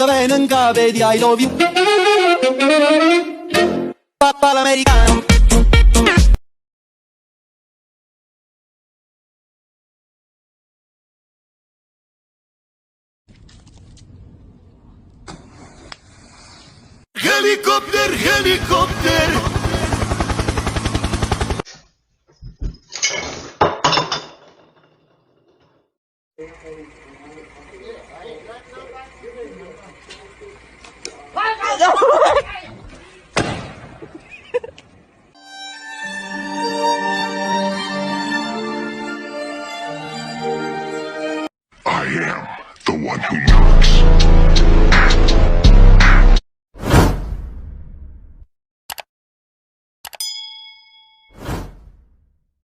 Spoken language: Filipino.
dove non vedi I love you. Papà l'americano. Helikopter, helikopter. I am the one who knocks.